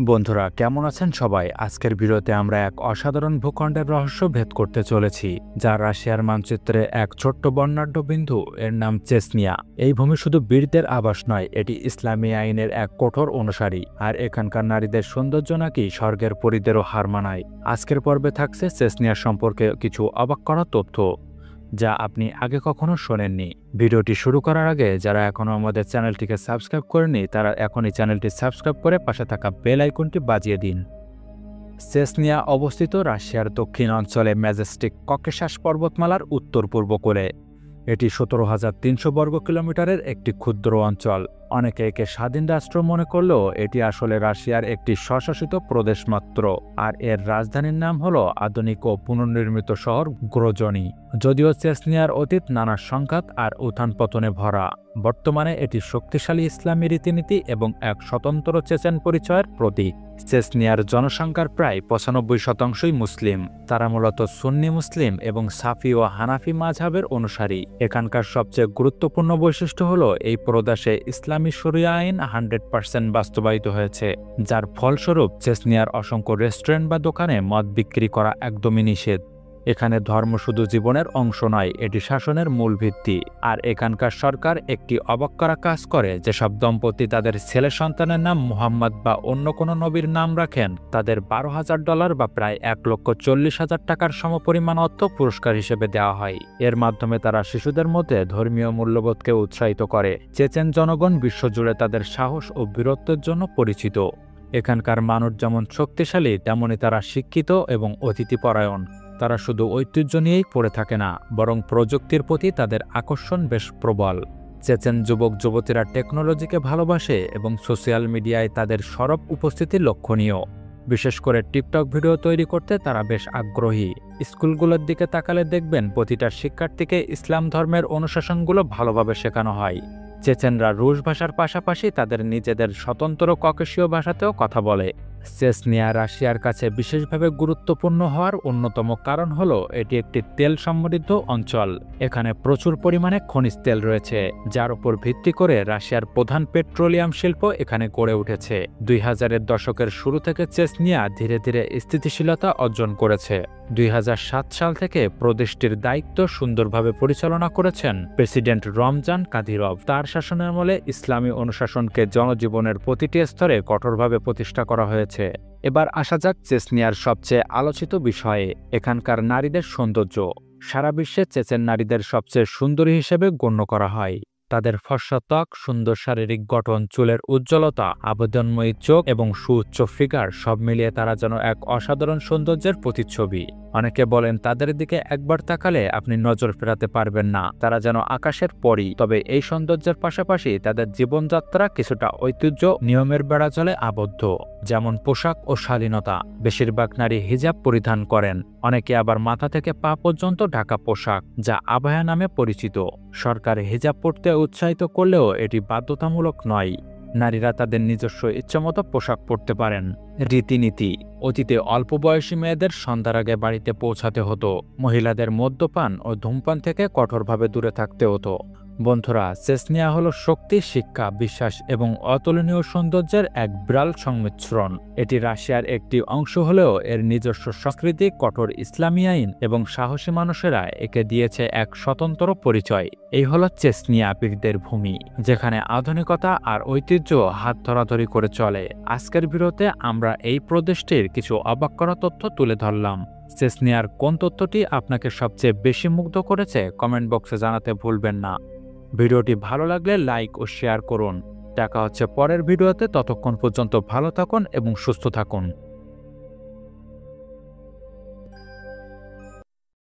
বন্ধুরা কেমন আছেন সবাই? আজকের ভিডিওতে আমরা এক অসাধারণ ভূখণ্ডের রহস্য ভেদ করতে চলেছি, যা রাশিয়ার মানচিত্রে এক ছোট্ট বর্ণাঢ্য বিন্দু। এর নাম চেচনিয়া। এই ভূমি শুধু বীরদের আবাস নয়, এটি ইসলামী আইনের এক কঠোর অনুসারী, আর এখানকার নারীদের সৌন্দর্য নাকি স্বর্গের পরীদেরও হার মানায়। আজকের পর্বে থাকছে চেচনিয়া সম্পর্কে কিছু অবাক করা তথ্য, যা আপনি আগে কখনো শোনেননি। ভিডিওটি শুরু করার আগে যারা এখনো আমাদের চ্যানেলটিকে সাবস্ক্রাইব করেনি, তারা এখনই চ্যানেলটি সাবস্ক্রাইব করে পাশে থাকা বেল আইকনটি বাজিয়ে দিন। চেচনিয়া অবস্থিত রাশিয়ার দক্ষিণ অঞ্চলে ম্যাজেস্টিক ককেশাস পর্বতমালার উত্তর পূর্ব কোলে। এটি 17,300 বর্গ কিলোমিটারের একটি ক্ষুদ্র অঞ্চল। অনেকে একে স্বাধীন রাষ্ট্র মনে করলেও এটি আসলে রাশিয়ার একটি স্বশাসিত প্রদেশ মাত্র, আর এর রাজধানীর নাম হল আধুনিক ও পুনর্নির্মিত শহর গ্রোজনি। যদিও চেচনিয়ার অতীত নানা সংঘাত আর উত্থান পতনে ভরা, বর্তমানে এটি শক্তিশালী ইসলামী রীতিনীতি এবং এক স্বতন্ত্র চেচেন পরিচয়ের প্রতীক। চেচনিয়ার জনসংখ্যার প্রায় 95% মুসলিম। তারা মূলত সুন্নি মুসলিম এবং সাফি ও হানাফি মাযহাবের অনুসারী। এখানকার সবচেয়ে গুরুত্বপূর্ণ বৈশিষ্ট্য হল এই প্রদেশে ইসলামী শরিয়া আইন 100% বাস্তবায়িত হয়েছে, যার ফলস্বরূপ চেচনিয়ার অসংখ্য রেস্টুরেন্ট বা দোকানে মদ বিক্রি করা একদমই নিষেধ। এখানে ধর্ম শুধু জীবনের অংশ নয়, এটি শাসনের মূল ভিত্তি। আর এখানকার সরকার একটি অবাক করা কাজ করে। যেসব দম্পতি তাদের ছেলে সন্তানের নাম মুহাম্মদ বা অন্য কোনো নবীর নাম রাখেন, তাদের $12,000 বা প্রায় 1,40,000 টাকার সমপরিমাণ অর্থ পুরস্কার হিসেবে দেওয়া হয়। এর মাধ্যমে তারা শিশুদের মধ্যে ধর্মীয় মূল্যবোধকে উৎসাহিত করে। চেচেন জনগণ বিশ্বজুড়ে তাদের সাহস ও বীরত্বের জন্য পরিচিত। এখানকার মানুষ যেমন শক্তিশালী, তেমনি তারা শিক্ষিত এবং অতিথিপরায়ণ। তারা শুধু ঐতিহ্য নিয়েই পড়ে থাকে না, বরং প্রযুক্তির প্রতি তাদের আকর্ষণ বেশ প্রবল। চেচেন যুবক যুবতীরা টেকনোলজিকে ভালোবাসে এবং সোশ্যাল মিডিয়ায় তাদের সরব উপস্থিতি লক্ষণীয়। বিশেষ করে টিকটক ভিডিও তৈরি করতে তারা বেশ আগ্রহী। স্কুলগুলোর দিকে তাকালে দেখবেন প্রতিটা শিক্ষার্থীকে ইসলাম ধর্মের অনুশাসনগুলো ভালোভাবে শেখানো হয়। চেচেনরা রুশ ভাষার পাশাপাশি তাদের নিজেদের স্বতন্ত্র ককেশীয় ভাষাতেও কথা বলে। চেচনিয়া রাশিয়ার কাছে বিশেষভাবে গুরুত্বপূর্ণ হওয়ার অন্যতম কারণ হল এটি একটি তেল সমৃদ্ধ অঞ্চল। এখানে প্রচুর পরিমাণে খনিজ তেল রয়েছে, যার উপর ভিত্তি করে রাশিয়ার প্রধান পেট্রোলিয়াম শিল্প এখানে গড়ে উঠেছে। 2000-এর দশকের শুরু থেকে চেচনিয়া ধীরে ধীরে স্থিতিশীলতা অর্জন করেছে। 2007 সাল থেকে প্রদেশটির দায়িত্ব সুন্দরভাবে পরিচালনা করেছেন প্রেসিডেন্ট রমজান কাদিরভ। তার শাসনামলে ইসলামী অনুশাসনকে জনজীবনের প্রতিটি স্তরে কঠোরভাবে প্রতিষ্ঠা করা হয়েছে। এবার আসা যাক চেচনিয়ার সবচেয়ে আলোচিত বিষয়ে, এখানকার নারীদের সৌন্দর্য। সারা বিশ্বে চেচেন নারীদের সবচেয়ে সুন্দরী হিসেবে গণ্য করা হয়। তাদের ফর্সা ত্বক, সুন্দর শারীরিক গঠন, চুলের উজ্জ্বলতা, আবেদনময়ী চোখ এবং সুউচ্চ ফিগার, সব মিলিয়ে তারা যেন এক অসাধারণ সৌন্দর্যের প্রতিচ্ছবি। অনেকে বলেন তাদের দিকে একবার তাকালে আপনি নজর ফেরাতে পারবেন না, তারা যেন আকাশের পরী। তবে এই সৌন্দর্যের পাশাপাশি তাদের জীবনযাত্রা কিছুটা ঐতিহ্য নিয়মের বেড়াজালে আবদ্ধ, যেমন পোশাক ও শালীনতা। বেশিরভাগ নারী হিজাব পরিধান করেন, অনেকে আবার মাথা থেকে পা পর্যন্ত ঢাকা পোশাক, যা আবায়া নামে পরিচিত। সরকার হিজাব পরতে উৎসাহিত করলেও এটি বাধ্যতামূলক নয়। নারীরা তাদের নিজস্ব ইচ্ছামতো পোশাক পরতে পারেন। রীতিনীতি: অতীতে অল্প বয়সী মেয়েদের সন্ধ্যার আগে বাড়িতে পৌঁছাতে হতো। মহিলাদের মদ্যপান ও ধূমপান থেকে কঠোরভাবে দূরে থাকতে হতো। বন্ধুরা, চেচনিয়া হলো শক্তি, শিক্ষা, বিশ্বাস এবং অতুলনীয় সৌন্দর্যের এক বিরল সংমিশ্রণ। এটি রাশিয়ার একটি অংশ হলেও এর নিজস্ব সংস্কৃতি, কঠোর ইসলামী আইন এবং সাহসী মানুষেরা একে দিয়েছে এক স্বতন্ত্র পরিচয়। এই হলো চেচনিয়া বীরদের ভূমি, যেখানে আধুনিকতা আর ঐতিহ্য হাত ধরাধরি করে চলে। আজকের ভিডিওতে আমরা এই প্রদেশটির কিছু অবাক করা তথ্য তুলে ধরলাম। চেচনিয়ার কোন তথ্যটি আপনাকে সবচেয়ে বেশি মুগ্ধ করেছে কমেন্ট বক্সে জানাতে ভুলবেন না। ভিডিওটি ভালো লাগলে লাইক ও শেয়ার করুন। দেখা হচ্ছে পরের ভিডিওতে, ততক্ষণ পর্যন্ত ভালো থাকুন এবং সুস্থ থাকুন।